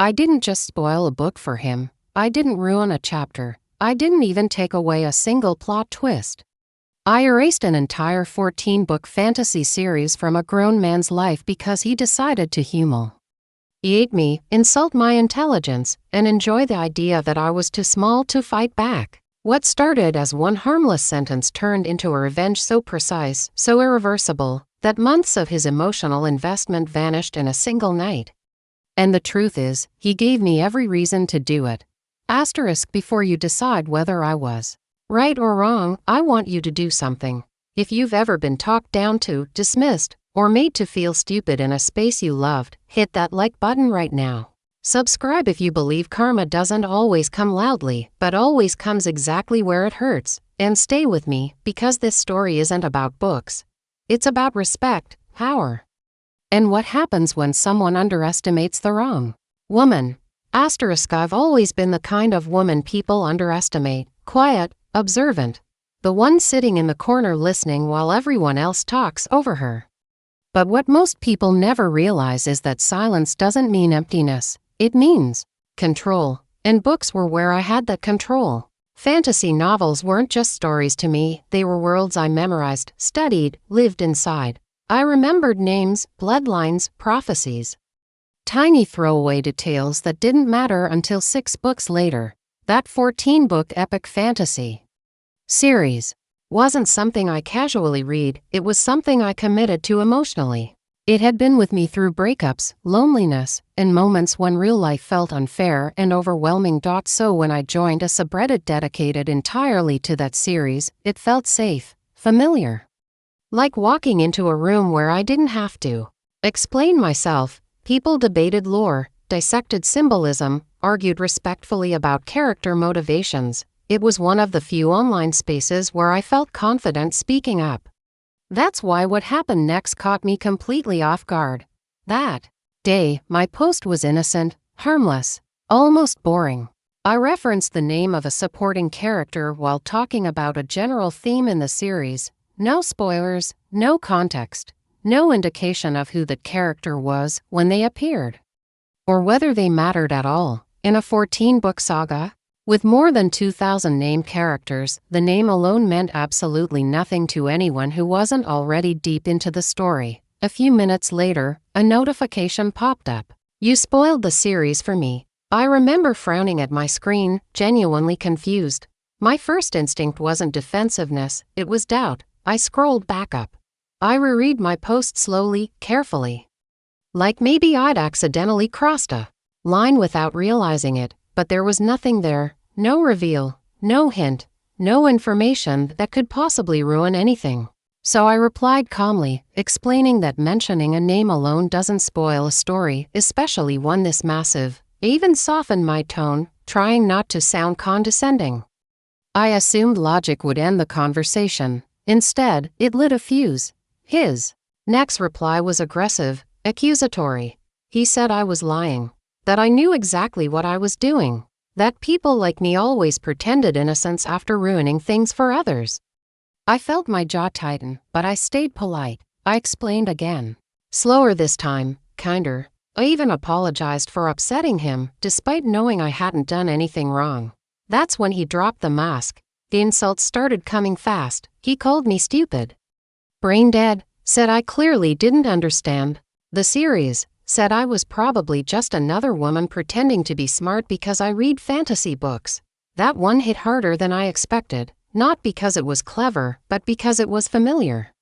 I didn't just spoil a book for him. I didn't ruin a chapter. I didn't even take away a single plot twist. I erased an entire 14-book fantasy series from a grown man's life because he decided to humiliate me, insult my intelligence, and enjoy the idea that I was too small to fight back. What started as one harmless sentence turned into a revenge so precise, so irreversible, that months of his emotional investment vanished in a single night. And the truth is, he gave me every reason to do it. Before you decide whether I was right or wrong, I want you to do something. If you've ever been talked down to, dismissed, or made to feel stupid in a space you loved, hit that like button right now. Subscribe if you believe karma doesn't always come loudly, but always comes exactly where it hurts. And stay with me, because this story isn't about books. It's about respect, power, and what happens when someone underestimates the wrong woman. I've always been the kind of woman people underestimate. Quiet, observant. The one sitting in the corner listening while everyone else talks over her. But what most people never realize is that silence doesn't mean emptiness. It means control. And books were where I had that control. Fantasy novels weren't just stories to me, they were worlds I memorized, studied, lived inside. I remembered names, bloodlines, prophecies. Tiny throwaway details that didn't matter until 6 books later. That 14-book epic fantasy series wasn't something I casually read, it was something I committed to emotionally. It had been with me through breakups, loneliness, and moments when real life felt unfair and overwhelming. So when I joined a subreddit dedicated entirely to that series, it felt safe, familiar. Like walking into a room where I didn't have to explain myself. People debated lore, dissected symbolism, argued respectfully about character motivations. It was one of the few online spaces where I felt confident speaking up. That's why what happened next caught me completely off guard. That day, my post was innocent, harmless, almost boring. I referenced the name of a supporting character while talking about a general theme in the series. No spoilers, no context. No indication of who that character was when they appeared, or whether they mattered at all. In a 14-book saga, with more than 2,000 named characters, the name alone meant absolutely nothing to anyone who wasn't already deep into the story. A few minutes later, a notification popped up. You spoiled the series for me. I remember frowning at my screen, genuinely confused. My first instinct wasn't defensiveness, it was doubt. I scrolled back up. I reread my post slowly, carefully. Like maybe I'd accidentally crossed a line without realizing it, but there was nothing there, no reveal, no hint, no information that could possibly ruin anything. So I replied calmly, explaining that mentioning a name alone doesn't spoil a story, especially one this massive. I even softened my tone, trying not to sound condescending. I assumed logic would end the conversation. Instead, it lit a fuse. His next reply was aggressive, accusatory. He said I was lying, that I knew exactly what I was doing, that people like me always pretended innocence after ruining things for others. I felt my jaw tighten, but I stayed polite. I explained again. Slower this time, kinder. I even apologized for upsetting him, despite knowing I hadn't done anything wrong. That's when he dropped the mask. The insults started coming fast. He called me stupid. Brain dead, said I clearly didn't understand the series, said I was probably just another woman pretending to be smart because I read fantasy books. That one hit harder than I expected, not because it was clever, but because it was familiar.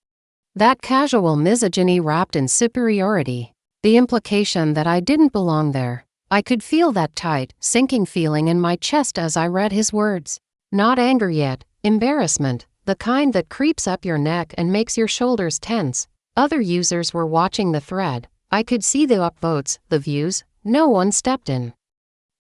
That casual misogyny wrapped in superiority, the implication that I didn't belong there. I could feel that tight, sinking feeling in my chest as I read his words. Not anger yet, embarrassment. The kind that creeps up your neck and makes your shoulders tense. Other users were watching the thread. I could see the upvotes, the views. No one stepped in.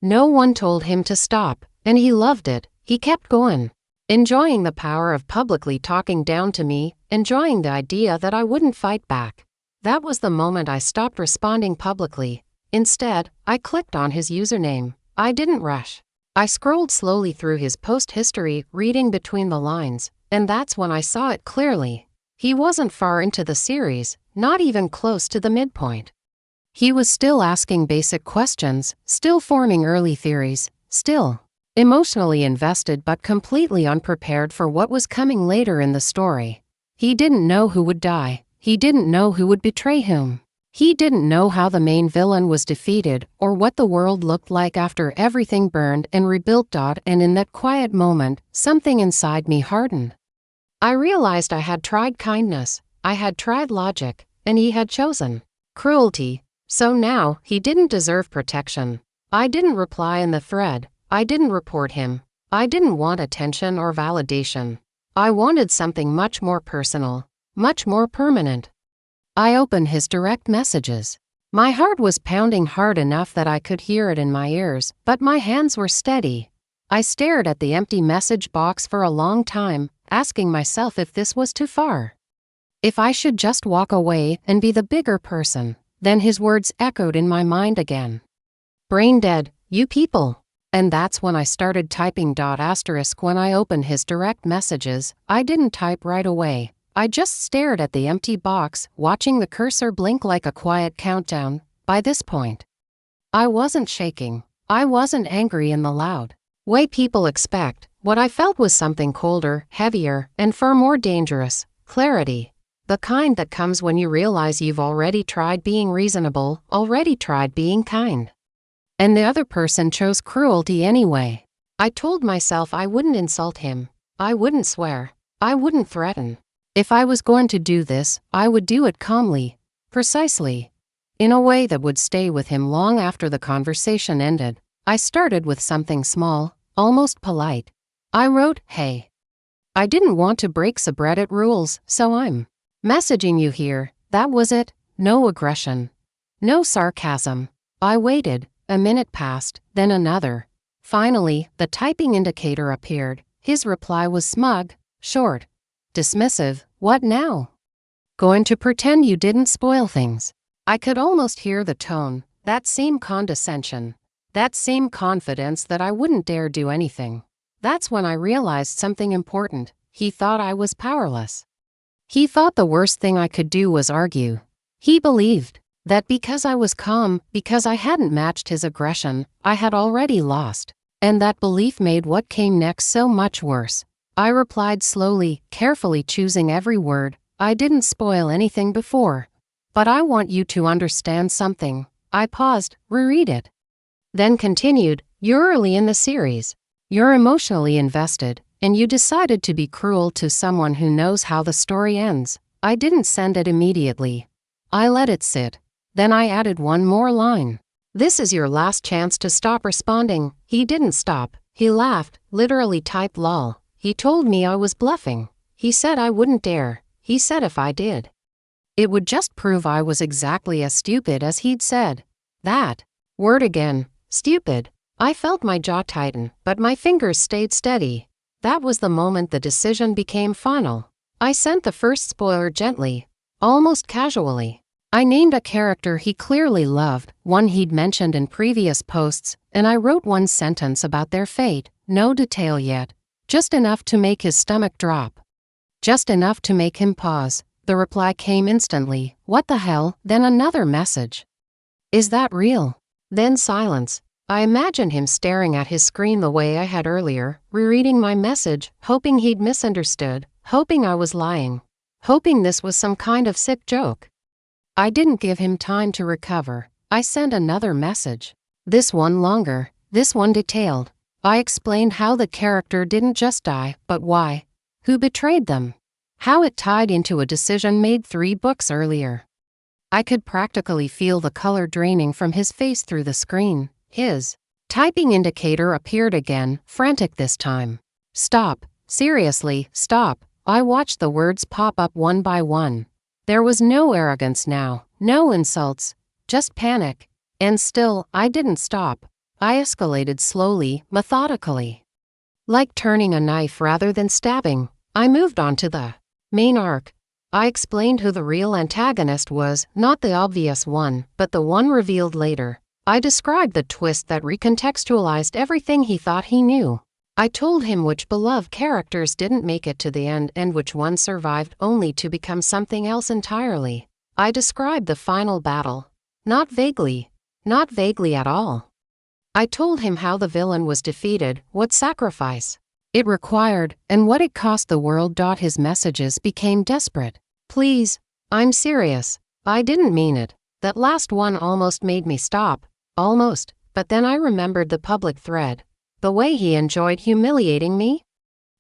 No one told him to stop, and he loved it. He kept going. Enjoying the power of publicly talking down to me, enjoying the idea that I wouldn't fight back. That was the moment I stopped responding publicly. Instead, I clicked on his username. I didn't rush. I scrolled slowly through his post history, reading between the lines. And that's when I saw it clearly. He wasn't far into the series, not even close to the midpoint. He was still asking basic questions, still forming early theories, still emotionally invested but completely unprepared for what was coming later in the story. He didn't know who would die. He didn't know who would betray him. He didn't know how the main villain was defeated or what the world looked like after everything burned and rebuilt. And in that quiet moment, something inside me hardened. I realized I had tried kindness, I had tried logic, and he had chosen cruelty. So now, he didn't deserve protection. I didn't reply in the thread. I didn't report him. I didn't want attention or validation. I wanted something much more personal, much more permanent. I opened his direct messages. My heart was pounding hard enough that I could hear it in my ears, but my hands were steady. I stared at the empty message box for a long time, asking myself if this was too far. If I should just walk away and be the bigger person. Then his words echoed in my mind again. Brain dead, you people. And that's when I started typing. When I opened his direct messages, I didn't type right away. I just stared at the empty box, watching the cursor blink like a quiet countdown. By this point, I wasn't shaking. I wasn't angry in the loud way people expect. What I felt was something colder, heavier, and far more dangerous: clarity. The kind that comes when you realize you've already tried being reasonable, already tried being kind. And the other person chose cruelty anyway. I told myself I wouldn't insult him. I wouldn't swear. I wouldn't threaten. If I was going to do this, I would do it calmly, precisely, in a way that would stay with him long after the conversation ended. I started with something small, almost polite. I wrote, "Hey. I didn't want to break subreddit rules, so I'm messaging you here." That was it. No aggression. No sarcasm. I waited. A minute passed, then another. Finally, the typing indicator appeared. His reply was smug, short, dismissive. What now? Going to pretend you didn't spoil things? I could almost hear the tone, that same condescension, that same confidence that I wouldn't dare do anything. That's when I realized something important. He thought I was powerless. He thought the worst thing I could do was argue. He believed that because I was calm, because I hadn't matched his aggression, I had already lost. And that belief made what came next so much worse. I replied slowly, carefully choosing every word. I didn't spoil anything before. But I want you to understand something. I paused, reread it. Then continued, you're early in the series. You're emotionally invested. And you decided to be cruel to someone who knows how the story ends. I didn't send it immediately. I let it sit. Then I added one more line. This is your last chance to stop responding. He didn't stop. He laughed, literally typed lol. He told me I was bluffing. He said I wouldn't dare. He said if I did, it would just prove I was exactly as stupid as he'd said. That word again, stupid. I felt my jaw tighten, but my fingers stayed steady. That was the moment the decision became final. I sent the first spoiler gently, almost casually. I named a character he clearly loved, one he'd mentioned in previous posts, and I wrote one sentence about their fate, no detail yet, just enough to make his stomach drop. Just enough to make him pause. The reply came instantly, what the hell, then another message. Is that real? Then silence. I imagined him staring at his screen the way I had earlier, rereading my message, hoping he'd misunderstood, hoping I was lying, hoping this was some kind of sick joke. I didn't give him time to recover. I sent another message. This one longer, this one detailed. I explained how the character didn't just die, but why, who betrayed them, how it tied into a decision made 3 books earlier. I could practically feel the color draining from his face through the screen. His typing indicator appeared again, frantic this time. Stop. Seriously, stop. I watched the words pop up one by one. There was no arrogance now, no insults, just panic. And still, I didn't stop. I escalated slowly, methodically. Like turning a knife rather than stabbing, I moved on to the main arc. I explained who the real antagonist was, not the obvious one, but the one revealed later. I described the twist that recontextualized everything he thought he knew. I told him which beloved characters didn't make it to the end and which ones survived only to become something else entirely. I described the final battle. Not vaguely. Not vaguely at all. I told him how the villain was defeated, what sacrifice it required, and what it cost the world. His messages became desperate. Please, I'm serious. I didn't mean it. That last one almost made me stop. Almost. But then I remembered the public thread. The way he enjoyed humiliating me.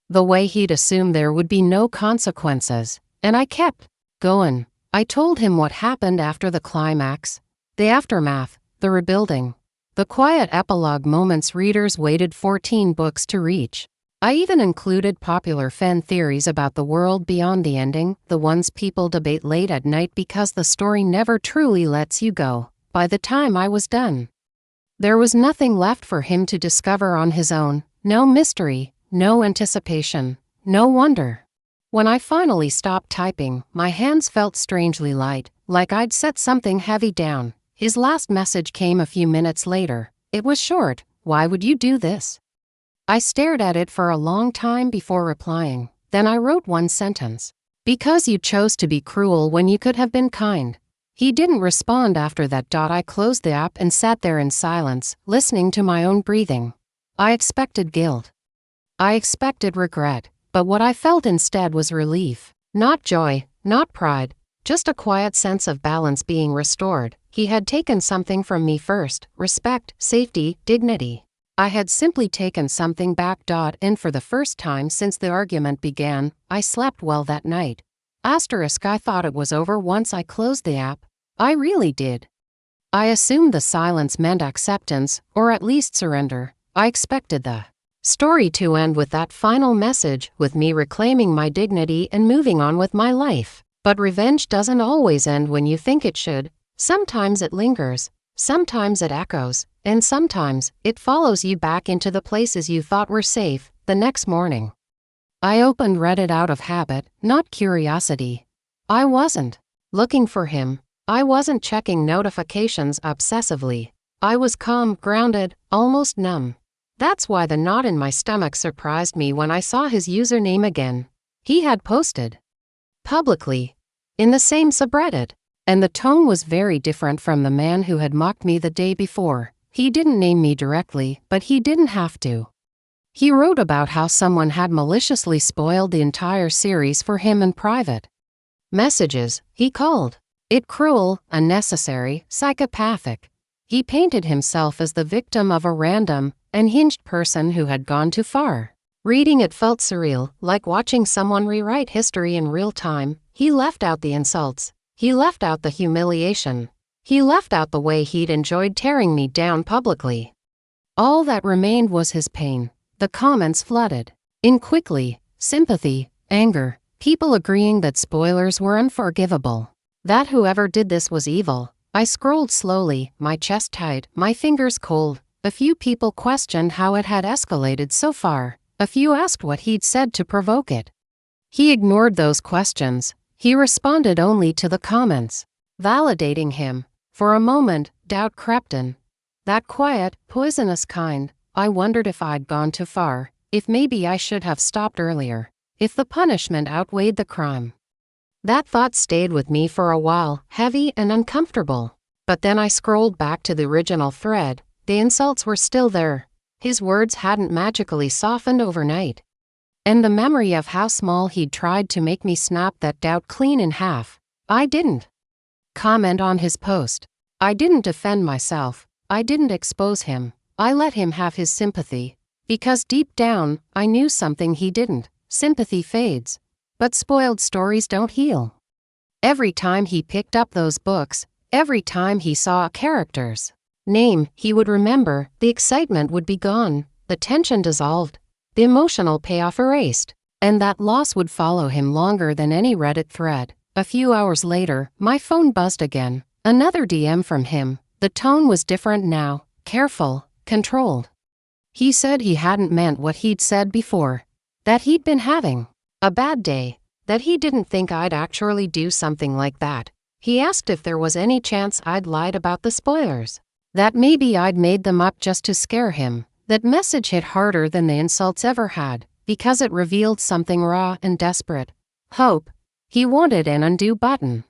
The way he'd assumed there would be no consequences. And I kept going. I told him what happened after the climax. The aftermath. The rebuilding. The quiet epilogue moments readers waited 14 books to reach. I even included popular fan theories about the world beyond the ending, the ones people debate late at night because the story never truly lets you go. By the time I was done, there was nothing left for him to discover on his own. No mystery, no anticipation, no wonder. When I finally stopped typing, my hands felt strangely light, like I'd set something heavy down. His last message came a few minutes later. It was short. Why would you do this? I stared at it for a long time before replying. Then I wrote one sentence. Because you chose to be cruel when you could have been kind. He didn't respond after that. I closed the app and sat there in silence, listening to my own breathing. I expected guilt. I expected regret. But what I felt instead was relief. Not joy, not pride. Just a quiet sense of balance being restored. He had taken something from me first: respect, safety, dignity. I had simply taken something back. And for the first time since the argument began, I slept well that night. I thought it was over once I closed the app. I really did. I assumed the silence meant acceptance, or at least surrender. I expected the story to end with that final message, with me reclaiming my dignity and moving on with my life. But revenge doesn't always end when you think it should. Sometimes it lingers, sometimes it echoes, and sometimes it follows you back into the places you thought were safe. The next morning, I opened Reddit out of habit, not curiosity. I wasn't looking for him. I wasn't checking notifications obsessively. I was calm, grounded, almost numb. That's why the knot in my stomach surprised me when I saw his username again. He had posted publicly in the same subreddit, and the tone was very different from the man who had mocked me the day before. He didn't name me directly, but he didn't have to. He wrote about how someone had maliciously spoiled the entire series for him in private messages. He called it cruel, unnecessary, psychopathic. He painted himself as the victim of a random, unhinged person who had gone too far. Reading it felt surreal, like watching someone rewrite history in real time. He left out the insults. He left out the humiliation. He left out the way he'd enjoyed tearing me down publicly. All that remained was his pain. The comments flooded in quickly: sympathy, anger, people agreeing that spoilers were unforgivable, that whoever did this was evil. I scrolled slowly, my chest tight, my fingers cold. A few people questioned how it had escalated so far. A few asked what he'd said to provoke it. He ignored those questions. He responded only to the comments, validating him. For a moment, doubt crept in. That quiet, poisonous kind. I wondered if I'd gone too far, if maybe I should have stopped earlier, if the punishment outweighed the crime. That thought stayed with me for a while, heavy and uncomfortable. But then I scrolled back to the original thread. The insults were still there. His words hadn't magically softened overnight. And the memory of how small he'd tried to make me snapped that doubt clean in half. I didn't comment on his post. I didn't defend myself. I didn't expose him. I let him have his sympathy. Because deep down, I knew something he didn't. Sympathy fades. But spoiled stories don't heal. Every time he picked up those books, every time he saw a character's name, he would remember. The excitement would be gone, the tension dissolved, the emotional payoff erased, and that loss would follow him longer than any Reddit thread. A few hours later, my phone buzzed again. Another DM from him. The tone was different now, careful, controlled. He said he hadn't meant what he'd said before, that he'd been having a bad day, that he didn't think I'd actually do something like that. He asked if there was any chance I'd lied about the spoilers, that maybe I'd made them up just to scare him. That message hit harder than the insults ever had, because it revealed something raw and desperate. Hope. He wanted an undo button.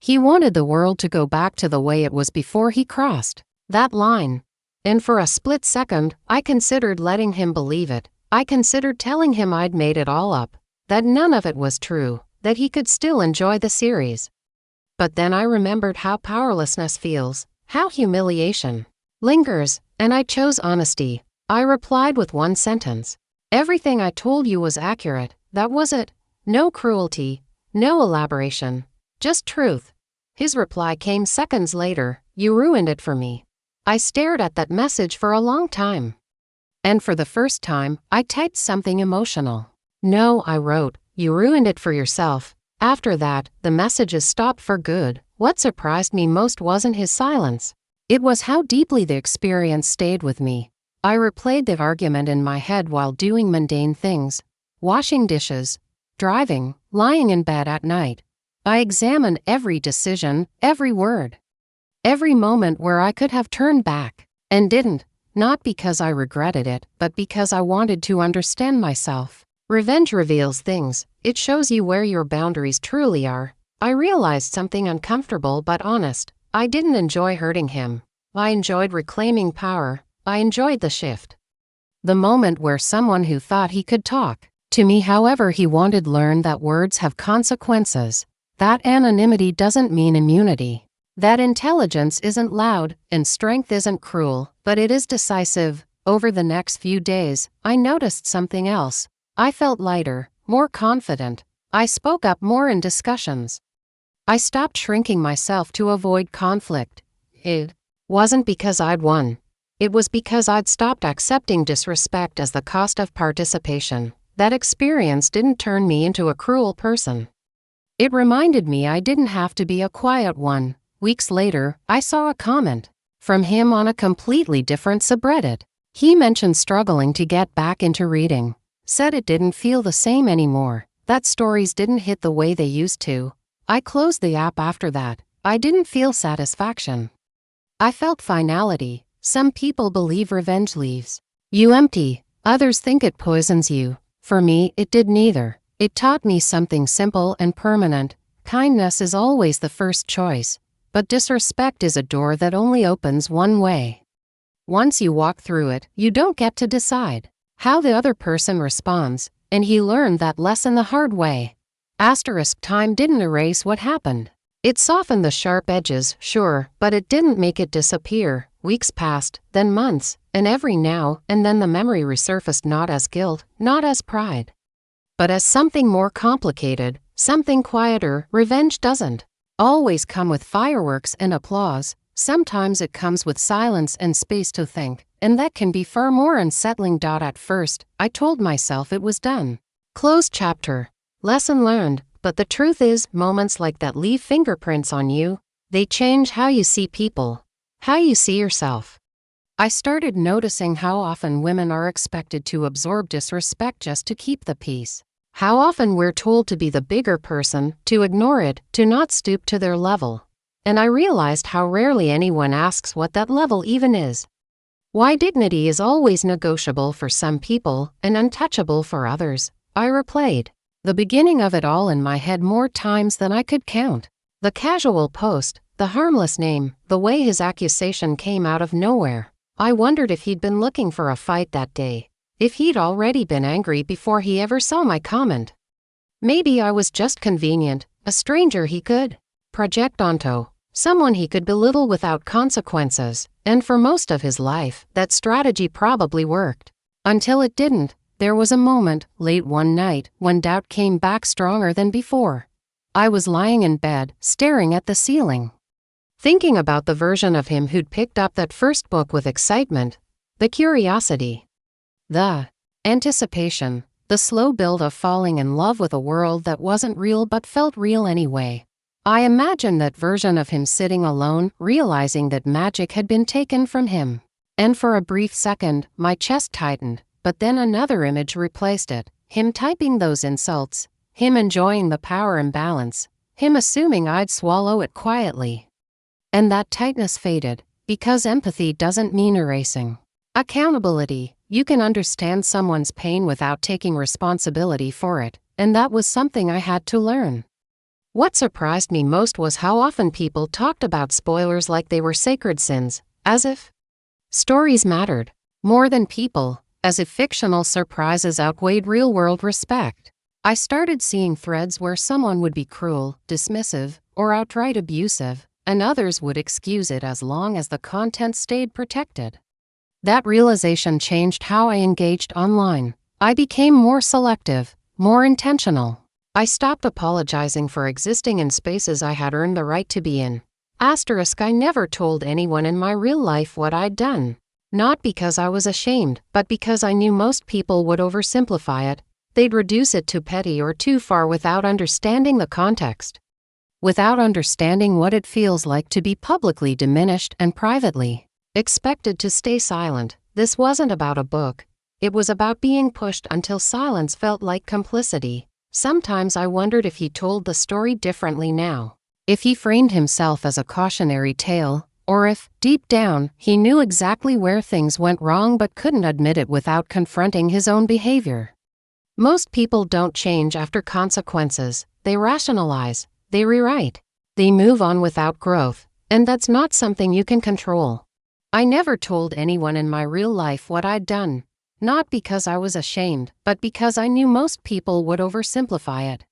He wanted the world to go back to the way it was before he crossed that line. And for a split second, I considered letting him believe it. I considered telling him I'd made it all up, that none of it was true, that he could still enjoy the series. But then I remembered how powerlessness feels, how humiliation lingers, and I chose honesty. I replied with one sentence. Everything I told you was accurate, that was it. No cruelty, no elaboration, just truth. His reply came seconds later. You ruined it for me. I stared at that message for a long time. And for the first time, I typed something emotional. No, I wrote, you ruined it for yourself. After that, the messages stopped for good. What surprised me most wasn't his silence. It was how deeply the experience stayed with me. I replayed the argument in my head while doing mundane things, washing dishes, driving, lying in bed at night. I examined every decision, every word. Every moment where I could have turned back, and didn't, not because I regretted it, but because I wanted to understand myself. Revenge reveals things, it shows you where your boundaries truly are. I realized something uncomfortable but honest. I didn't enjoy hurting him. I enjoyed reclaiming power. I enjoyed the shift. The moment where someone who thought he could talk to me however he wanted learned that words have consequences, that anonymity doesn't mean immunity. That intelligence isn't loud, and strength isn't cruel, but it is decisive. Over the next few days, I noticed something else. I felt lighter, more confident. I spoke up more in discussions. I stopped shrinking myself to avoid conflict. It wasn't because I'd won. It was because I'd stopped accepting disrespect as the cost of participation. That experience didn't turn me into a cruel person. It reminded me I didn't have to be a quiet one. Weeks later, I saw a comment from him on a completely different subreddit. He mentioned struggling to get back into reading. Said it didn't feel the same anymore, that stories didn't hit the way they used to. I closed the app after that. I didn't feel satisfaction. I felt finality. Some people believe revenge leaves you empty. Others think it poisons you. For me, it did neither. It taught me something simple and permanent. Kindness is always the first choice. But disrespect is a door that only opens one way. Once you walk through it, you don't get to decide how the other person responds, and he learned that lesson the hard way. Time didn't erase what happened. It softened the sharp edges, sure, but it didn't make it disappear. Weeks passed, then months, and every now and then the memory resurfaced not as guilt, not as pride, but as something more complicated, something quieter. Revenge doesn't always come with fireworks and applause. Sometimes it comes with silence and space to think, and that can be far more unsettling. At first, I told myself it was done. Closed chapter. Lesson learned. But the truth is, moments like that leave fingerprints on you. They change how you see people, how you see yourself. I started noticing how often women are expected to absorb disrespect just to keep the peace. How often we're told to be the bigger person, to ignore it, to not stoop to their level. And I realized how rarely anyone asks what that level even is. Why dignity is always negotiable for some people and untouchable for others. I replayed the beginning of it all in my head more times than I could count. The casual post, the harmless name, the way his accusation came out of nowhere. I wondered if he'd been looking for a fight that day. If he'd already been angry before he ever saw my comment. Maybe I was just convenient, a stranger he could project onto, someone he could belittle without consequences, and for most of his life, that strategy probably worked. Until it didn't. There was a moment, late one night, when doubt came back stronger than before. I was lying in bed, staring at the ceiling, thinking about the version of him who'd picked up that first book with excitement, the curiosity, the anticipation, the slow build of falling in love with a world that wasn't real but felt real anyway. I imagined that version of him sitting alone, realizing that magic had been taken from him. And for a brief second, my chest tightened, but then another image replaced it. Him typing those insults, him enjoying the power imbalance, him assuming I'd swallow it quietly. And that tightness faded, because empathy doesn't mean erasing accountability. You can understand someone's pain without taking responsibility for it, and that was something I had to learn. What surprised me most was how often people talked about spoilers like they were sacred sins, as if stories mattered more than people, as if fictional surprises outweighed real-world respect. I started seeing threads where someone would be cruel, dismissive, or outright abusive, and others would excuse it as long as the content stayed protected. That realization changed how I engaged online. I became more selective, more intentional. I stopped apologizing for existing in spaces I had earned the right to be in. I never told anyone in my real life what I'd done. Not because I was ashamed, but because I knew most people would oversimplify it. They'd reduce it to petty or too far without understanding the context. Without understanding what it feels like to be publicly diminished and privately expected to stay silent. This wasn't about a book. It was about being pushed until silence felt like complicity. Sometimes I wondered if he told the story differently now. If he framed himself as a cautionary tale, or if, deep down, he knew exactly where things went wrong but couldn't admit it without confronting his own behavior. Most people don't change after consequences. They rationalize, they rewrite, they move on without growth, and that's not something you can control. I never told anyone in my real life what I'd done. Not because I was ashamed, but because I knew most people would oversimplify it.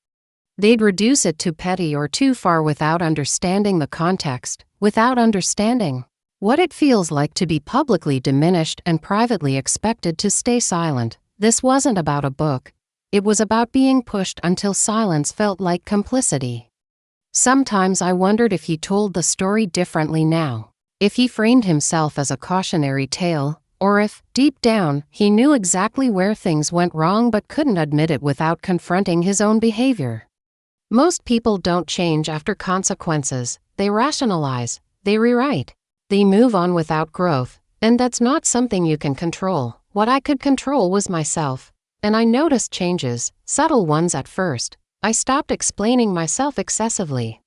They'd reduce it to petty or too far without understanding the context, without understanding what it feels like to be publicly diminished and privately expected to stay silent. This wasn't about a book. It was about being pushed until silence felt like complicity. Sometimes I wondered if he told the story differently now. If he framed himself as a cautionary tale, or if, deep down, he knew exactly where things went wrong but couldn't admit it without confronting his own behavior. Most people don't change after consequences. They rationalize, they rewrite, they move on without growth, and that's not something you can control. What I could control was myself, and I noticed changes, subtle ones at first. I stopped explaining myself excessively.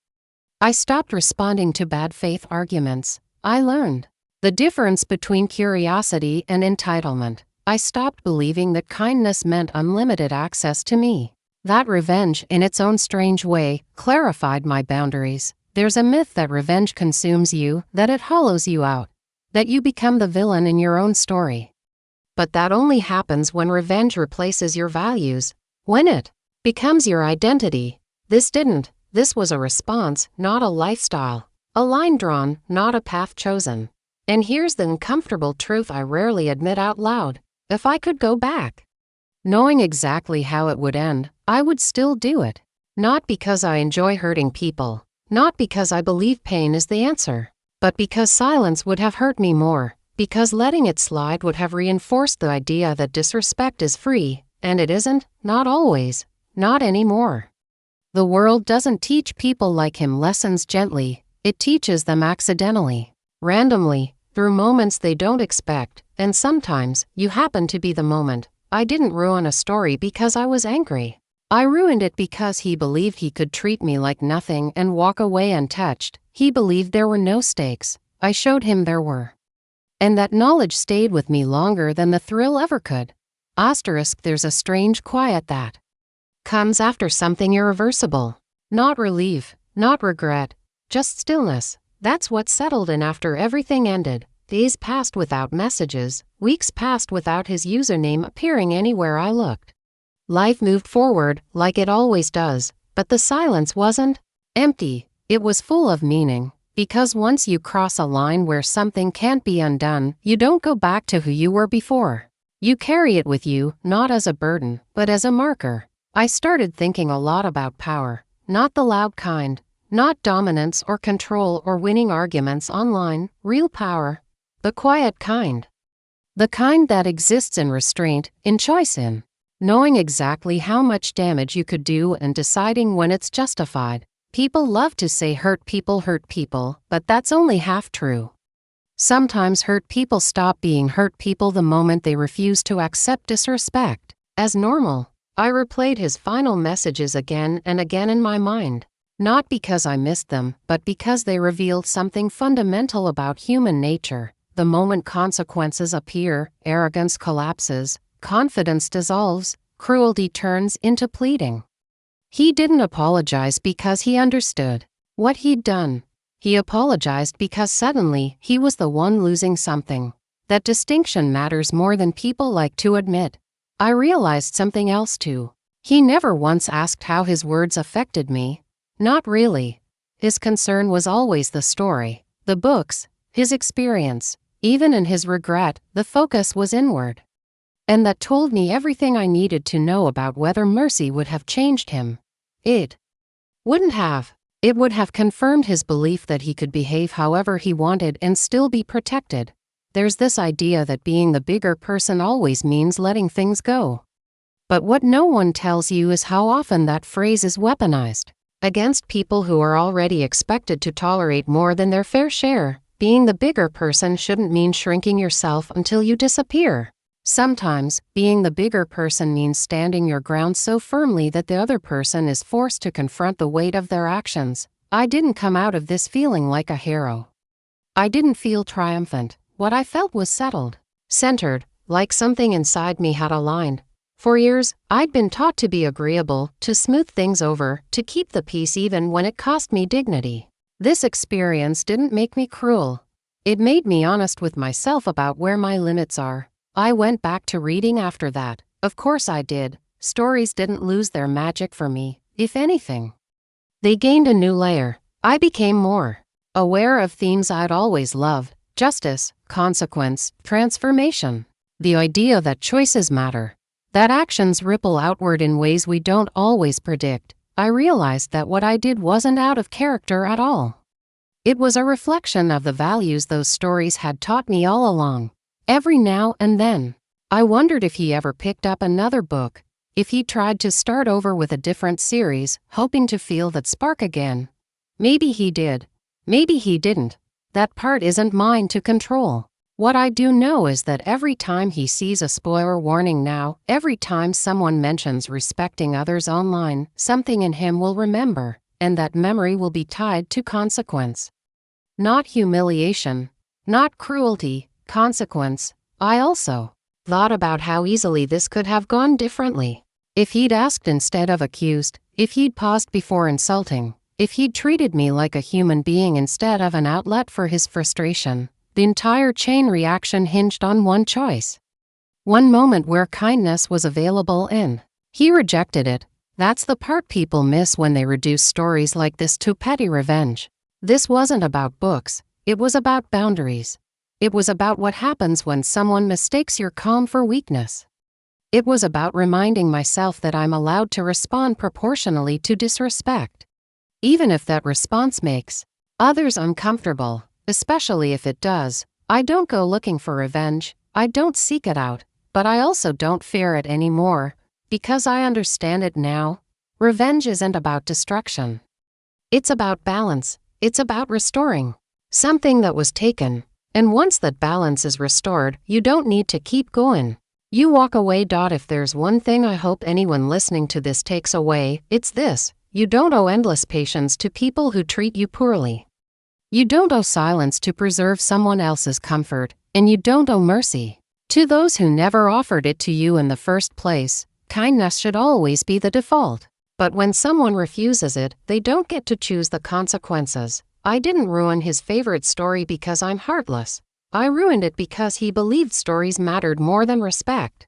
I stopped responding to bad faith arguments. I learned the difference between curiosity and entitlement. I stopped believing that kindness meant unlimited access to me. That revenge, in its own strange way, clarified my boundaries. There's a myth that revenge consumes you, that it hollows you out, that you become the villain in your own story. But that only happens when revenge replaces your values, when it becomes your identity. This didn't. This was a response, not a lifestyle. A line drawn, not a path chosen. And here's the uncomfortable truth I rarely admit out loud. If I could go back, knowing exactly how it would end, I would still do it. Not because I enjoy hurting people, not because I believe pain is the answer, but because silence would have hurt me more, because letting it slide would have reinforced the idea that disrespect is free, and it isn't, not always, not anymore. The world doesn't teach people like him lessons gently. It teaches them accidentally, randomly, through moments they don't expect, and sometimes, you happen to be the moment. I didn't ruin a story because I was angry. I ruined it because he believed he could treat me like nothing and walk away untouched. He believed there were no stakes. I showed him there were. And that knowledge stayed with me longer than the thrill ever could. There's a strange quiet that comes after something irreversible. Not relief, not regret, just stillness. That's what settled in after everything ended. Days passed without messages, weeks passed without his username appearing anywhere I looked. Life moved forward, like it always does, but the silence wasn't empty, it was full of meaning. Because once you cross a line where something can't be undone, you don't go back to who you were before. You carry it with you, not as a burden, but as a marker. I started thinking a lot about power, not the loud kind. Not dominance or control or winning arguments online, real power. The quiet kind. The kind that exists in restraint, in choice, in knowing exactly how much damage you could do and deciding when it's justified. People love to say hurt people, but that's only half true. Sometimes hurt people stop being hurt people the moment they refuse to accept disrespect as normal. I replayed his final messages again and again in my mind. Not because I missed them, but because they revealed something fundamental about human nature. The moment consequences appear, arrogance collapses, confidence dissolves, cruelty turns into pleading. He didn't apologize because he understood what he'd done. He apologized because suddenly he was the one losing something. That distinction matters more than people like to admit. I realized something else too. He never once asked how his words affected me. Not really. His concern was always the story, the books, his experience. Even in his regret, the focus was inward. And that told me everything I needed to know about whether mercy would have changed him. It wouldn't have. It would have confirmed his belief that he could behave however he wanted and still be protected. There's this idea that being the bigger person always means letting things go. But what no one tells you is how often that phrase is weaponized against people who are already expected to tolerate more than their fair share. Being the bigger person shouldn't mean shrinking yourself until you disappear. Sometimes, being the bigger person means standing your ground so firmly that the other person is forced to confront the weight of their actions. I didn't come out of this feeling like a hero. I didn't feel triumphant. What I felt was settled, centered, like something inside me had aligned. For years, I'd been taught to be agreeable, to smooth things over, to keep the peace even when it cost me dignity. This experience didn't make me cruel. It made me honest with myself about where my limits are. I went back to reading after that. Of course I did. Stories didn't lose their magic for me. If anything, they gained a new layer. I became more aware of themes I'd always loved: justice, consequence, transformation. The idea that choices matter, that actions ripple outward in ways we don't always predict. I realized that what I did wasn't out of character at all. It was a reflection of the values those stories had taught me all along. Every now and then, I wondered if he ever picked up another book, if he tried to start over with a different series, hoping to feel that spark again. Maybe he did. Maybe he didn't. That part isn't mine to control. What I do know is that every time he sees a spoiler warning now, every time someone mentions respecting others online, something in him will remember, and that memory will be tied to consequence. Not humiliation, not cruelty, consequence. I also thought about how easily this could have gone differently. If he'd asked instead of accused, if he'd paused before insulting, if he'd treated me like a human being instead of an outlet for his frustration. The entire chain reaction hinged on one choice. One moment where kindness was available and he rejected it. That's the part people miss when they reduce stories like this to petty revenge. This wasn't about books. It was about boundaries. It was about what happens when someone mistakes your calm for weakness. It was about reminding myself that I'm allowed to respond proportionally to disrespect, even if that response makes others uncomfortable. Especially if it does. I don't go looking for revenge. I don't seek it out. But I also don't fear it anymore, because I understand it now. Revenge isn't about destruction. It's about balance. It's about restoring something that was taken. And once that balance is restored, you don't need to keep going. You walk away. If there's one thing I hope anyone listening to this takes away, it's this: you don't owe endless patience to people who treat you poorly. You don't owe silence to preserve someone else's comfort, and you don't owe mercy to those who never offered it to you in the first place. Kindness should always be the default. But when someone refuses it, they don't get to choose the consequences. I didn't ruin his favorite story because I'm heartless. I ruined it because he believed stories mattered more than respect.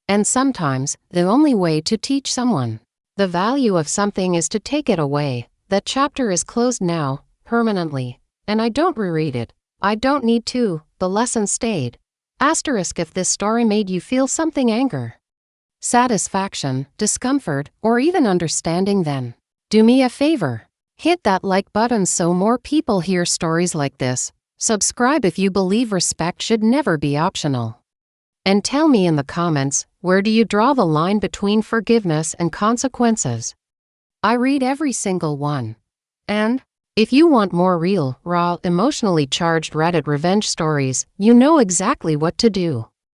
And sometimes, the only way to teach someone the value of something is to take it away. That chapter is closed now, permanently, and I don't reread it. I don't need to. The lesson stayed. Asterisk if this story made you feel something: anger, satisfaction, discomfort, or even understanding, then do me a favor. Hit that like button so more people hear stories like this. Subscribe if you believe respect should never be optional. And tell me in the comments, where do you draw the line between forgiveness and consequences? I read every single one. And if you want more real, raw, emotionally charged Reddit revenge stories, you know exactly what to do.